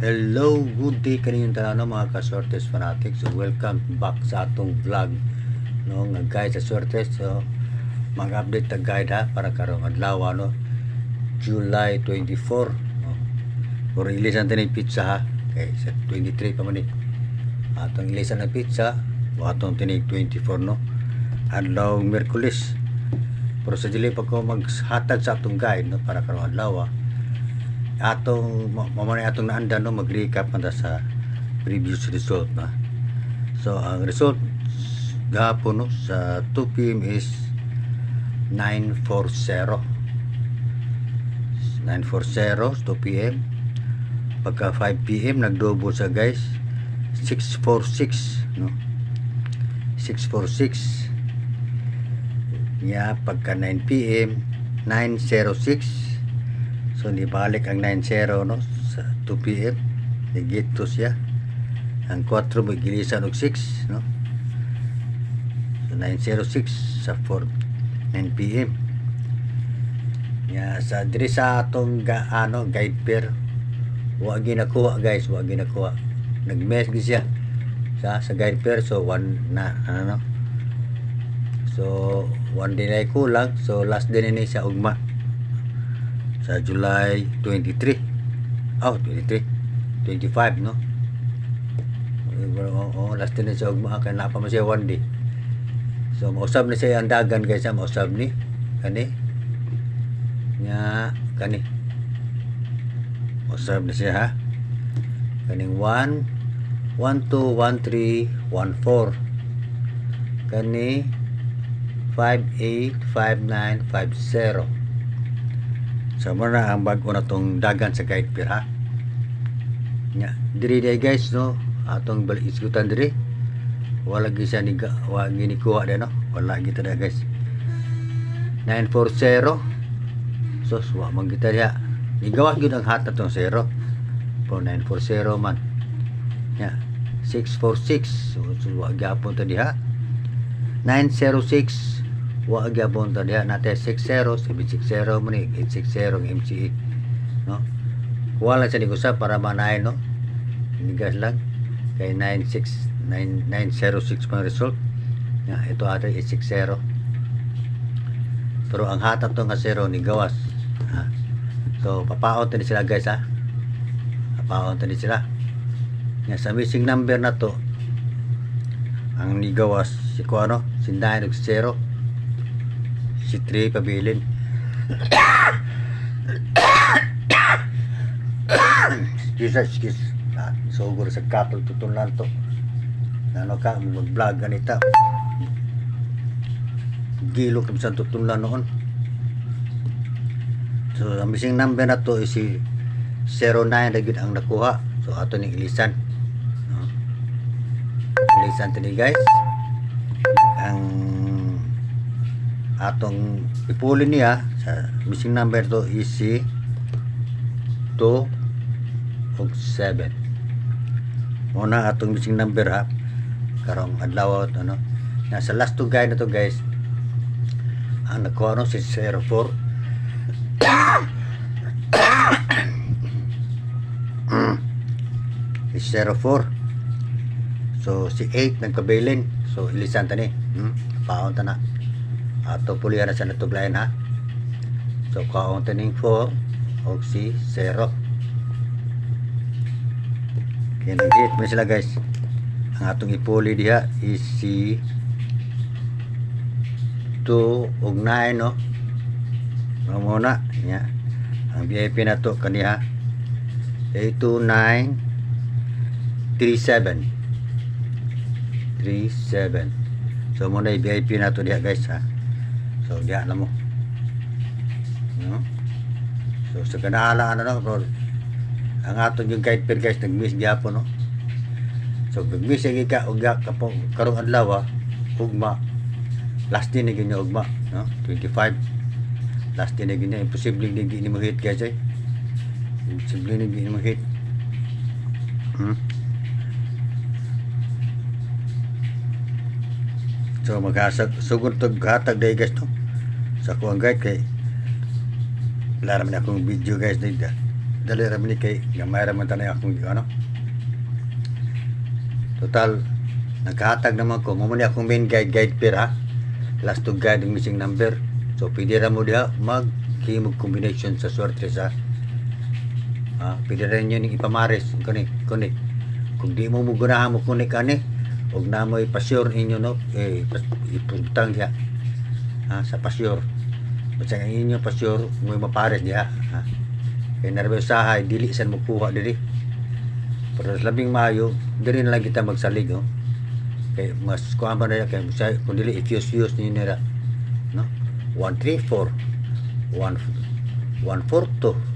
Hello, good day kaninyong tanan mga ka-Sortes fanatics. So, welcome back sa atong vlog no nga guide sa Sortes. So, mag-update ta guide ha para karong adlaw no July 24 no. Or ilisan tani pizza ha. Okay, sa 23 pa man ni. Atong ilisan na pizza, wa atong tinig 24 no. Adlaw Miyerkules. Pero sa dili pa ko maghatag sa atong guide no para karong adlaw atong mamanay atong naandan no mag-recap man sa previous result na. So ang result gahapon no sa 2 PM is 940 2 PM. Pagka 5 PM nagdobo sa guys 646 no 646 pagka 9 PM 906. So nibalik ang 90 no sa 2 PM. Nagito siya. Ang 4 may gilisan og 6 no. So 906 sa 9 PM. Sa diri sa atong guide pair wa ginakuha guys, wa ginakuha. Nag-message siya sa guide pair, so one na no. So one din ay kulang, so last din ni siya ugma sa July 23. 25 no. Last din siya ugma kay napa man siya one day. So mausab na siya ang dagan guys, mausab ni kani nya kani mausab na siya ha. Kaning 1 2 1 3 1 4 kani 5 8 5 9 5 0. So muna ang bago na tong dagan sa guide pair ha. Diri day guys no, atong balik isgutan diri. Wala gi siya ni wa ginikuha de no. Wala kita na guys. 940. So wa man kita diha. Nigawa gyud ang hata tong 0. Po 940 man. 646. So wa gyapon ta diha. 906 wa gyapon ta diha nate 60 760 man 860 ng MCE no. Wala sa nigusa para manay no. Nigas lang kay 906 pang result. Ito ata 860. Pero ang hatap to nga 0 ni gawas. So papaon ta ni sila guys ha. Papaon ta ni sila. Sa missing number na to ang ni gawas si kuano sindahan og 0 si 3 pabilin. Excuse. Sugod sa katol tutunan to. Ano ka mag-vlog ganita. Gilo kam sa tutunan noon. So ang missing number na to is si 09 dagit ang nakuha. So ato ning ilisan. No? Ilisan tani guys. Ang atong ipuli niya sa missing number to is si 2 ug 7. Muna atong missing number ha karong adlaw ano sa last two guide na to guys ang nakuha no si 04 si 04. So si 8 nagkabilin, so ilisan tani paon ta na ato pulihan na sa natuglayan ha. So kaon taning 4 og si 0. Kaya nag-hit mo sila guys. Ang atong ipuli diha is si 2 og 9 no. Muna nya. Ang VIP na to kaniha 82937. So muna yung VIP na to diha guys ha. So diha na mo no? So sa kanaala no bro, ang aton yung guide pair guys nag-miss gyapon no. So nag-miss yung ika ugya karong adlaw ugma last din ni ginyo ugma no 25 last din ni ginyo imposible ni mo hit guys imposible ni mo hit So maghasag sugod tog hatag day guys no sa kuang guide kay lara man akong video guys dito dali ra man ni kay gamay ra man tanay akong ano. Total nagkahatag naman ko mo man akong main guide pair ha. Last to guide ang missing number. So pwede ra mo diha maghimog combination sa sortes ha. Pwede rin yun yung ipamaris kunik. Kung di mo ganahan mo kunik ani og na mo ipasure inyo no ipuntang diha sa pasure. Basta ang inyo pasure mo mapares diha kay nervyosahay dili san mo kuha diri. Pero labing mayo diri na lang kita magsalig no. Kay mas kuan ba na kay kung dili i-fuse ni nila no 134 142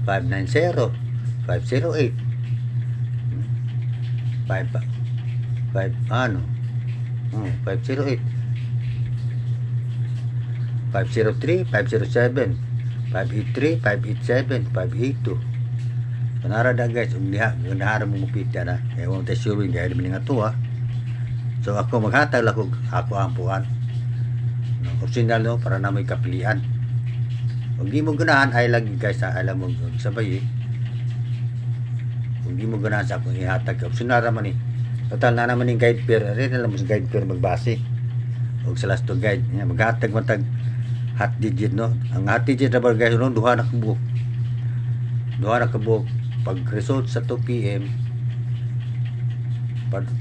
590 508 508 503 507 583 587 582. So narada guys diha ganahan mo mupita na kay wala ta sure nga di man nga tuwa. So ako maghatag ako ampuan no optional no para na may kapilian. Kung di mo ganahan ay lagi guys alam mo sabay kung di mo ganahan sa akong ihatag optional raman ni total na naman yung guide pair rin alam mo sa guide pair magbase og sa last to guide maghatag matag hot digit no ang hot digit na guys no duha na kabuok pag result sa 2 PM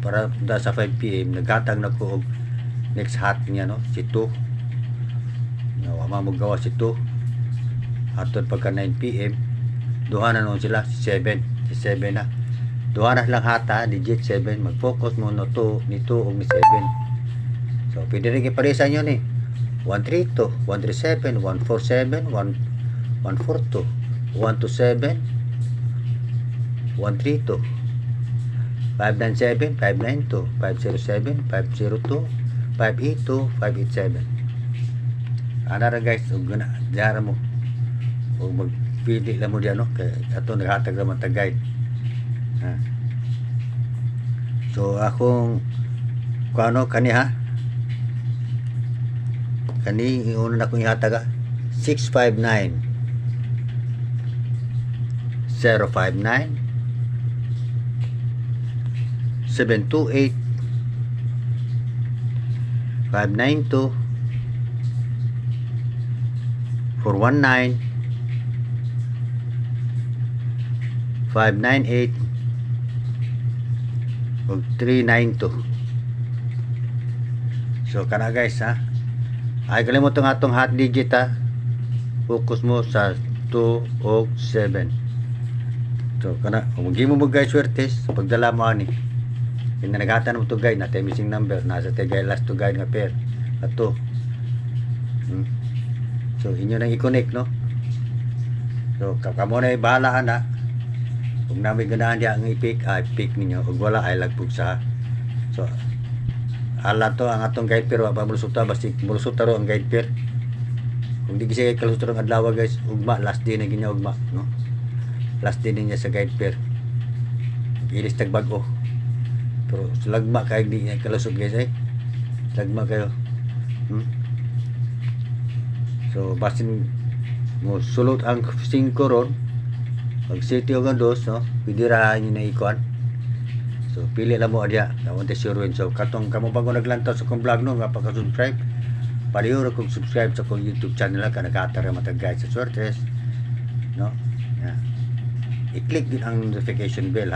para sa 5 PM naghatag na ko og next hot niya no si 2 no wa mo gawa si 2 atod pagka 9 PM duha na nun sila si 7 na duha na lang hata digit 7 mag-focus mo no 2 ni 2 og ni 7. So pwede rin iparesan yun 132 137 147 142 127 132 597 592 507 502 582 587. Ana ra guys ug gana diara mo ug magpili lang mo diyan no kay ato naghatag ra man ta guide. So akong kuano kani una na kong ihatag 659 059 728 592 419 598 ug 392. So kana guys ay kalimutan atong hot digit focus mo sa 2 ug 7. So kana kung gi mo guys swertes pagdala mo ani pinanagatan mo to guide na tay missing number nasa tay guide last to guide nga pair ato. So inyo nang i-connect no. So kamo na bahala na kung na may ganahan diya ang i-pick ninyo ug wala ay lagpug sa. So ala to ang atong guide pair wa pa mulusuta basta mulusuta ro ang guide pair. Kung di kasi kalusot ang adlaw guys ugma last day na ginya ugma no. Last day niya sa guide pair. Ilis tag bag-o. Pero lagma kay di niya kalusot guys lagma kayo. So basin mo sulot ang 5 ron pag city og 2 no pwede ra niyo na ikuan. So pili lang mo adya nawon te sure win. So katong kamo bago naglantaw sa akong vlog no nga pagka-subscribe paliw ra kog subscribe sa akong YouTube channel ka nagatar matag guys sa Swertes no. I-click din ang notification bell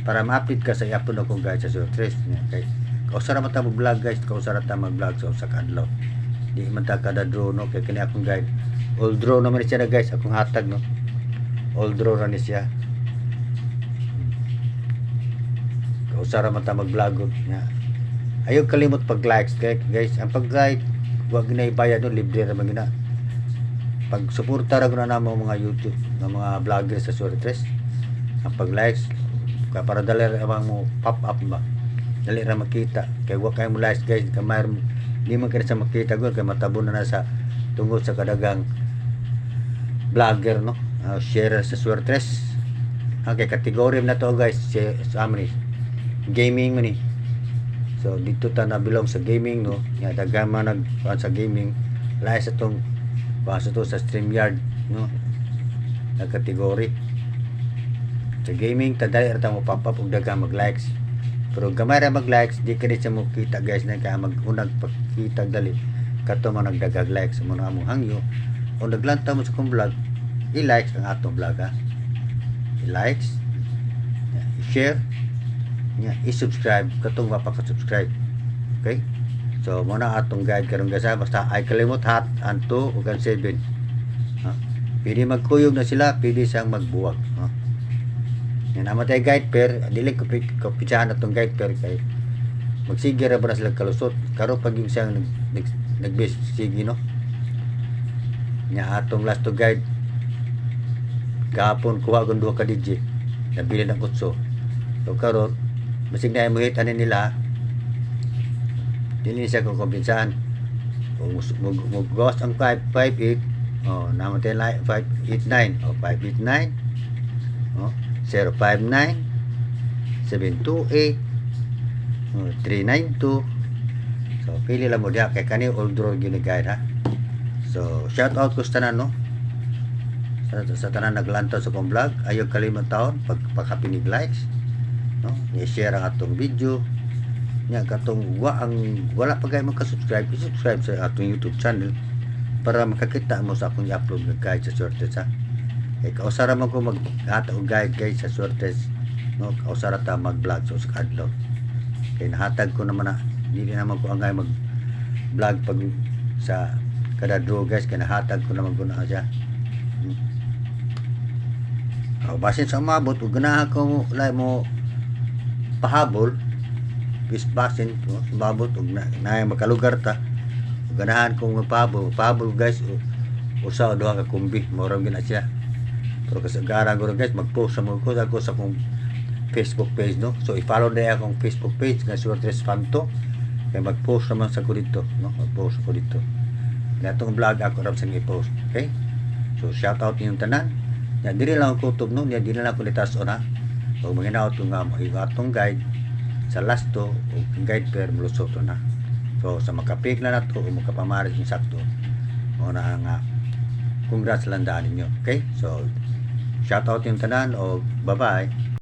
para ma-update ka sa i-upload akong guys sa Swertes kay kausara man ta mo vlog guys kausara ta mag-vlog sa usa ka adlaw di man ta kada draw no kay kini akong guide all draw naman siya na guys akong hatag no all draw ra ni siya. Kausara man ta mag-vlog ayaw kalimot pag-likes kay guys ang pag-like wag ginaibayad no libre ra man gina. Pag suporta ra guna namo mga YouTube ng mga vlogger sa Swertes ang pag-likes para dali ra mo pop up ba dali ra makita kay wa kay mo likes guys kamay di man kaya sa makita gud kay matabo na sa tungod sa kadagang vlogger no share sa Swertes kay kategory na to guys sa amin gaming man so dito ta na belong sa gaming no nga daghang man nag sa gaming lahi sa tong basta to sa StreamYard no nga kategory. Sa gaming taday ra ta mo pop up og daghang mag-likes. Pero gamay ra mag-likes di kini siya mo kita guys na kaya mag-unag pagkita dali kato man nagdagag likes mo na among hangyo o naglanta mo sa kong vlog i-likes ang atong vlog ha. I-likes, i-share, i-subscribe katong mapaka-subscribe. Okay? So muna atong guide karon guys ha. Basta ay kalimot hat and 2 ug 7. Ha? Pwede magkuyog na sila, pwede siyang magbuwag. Ha? Yan amatay guide per dili ko pitsahan atong guide per kay magsige ra ba sila kalusot karon pag yung siyang nagbase sige no. Nya atong last to guide gahapon kuha gon 2 ka DJ nabili ng kutso. So karon basig na mo hit ani nila dili siya ko kumpinsahan. Kung gawas ang 558 namatay like 589 589 059 728 392. So pili lang mo diha kay kani old draw gini-guide ha. So shout out ko sa tanan no. Sa tanan naglantaw sa kong vlog, ayo kalimot taon pagpakapinig likes no. I-share ang atong video. Nya katong wala pa gay mo ka-subscribe, i-subscribe sa atong YouTube channel para makakita mo sa akong i-upload nga guide sa Swertes ha. Kay kausara man ko maghata og guide guys sa Swertes no. Kausara ta mag-vlog sa adlaw. Kay nahatag ko naman na dili naman ko angay mag-vlog pag sa kada draw guys, kay nahatag ko naman ko na siya. Basin sa umabot ug ganahan ko like mo pahabol basin umabot ug na makalugar ta ug ganahan kong pahabol guys usa o duha ka kumbi mao ra gina siya. Pero kasagaran ko guys mag-post sa ko sa akong Facebook page no. So i-follow na akong Facebook page nga Swertes Fanto kay mag-post naman sa ko dito no. Mag-post ko dito natong vlog ako ra sa i-post. Okay, so shout out ninyong tanan. Ya diri lang ko kutob no, ya diri lang ko litas ona. Pag manginaot ko nga mo atong guide sa last to o guide per mulusot na. So sa makapik na nato o makapamaris ng sakto mo na nga congrats lang daan ninyo. Okay, so shout out yung tanan o bye bye.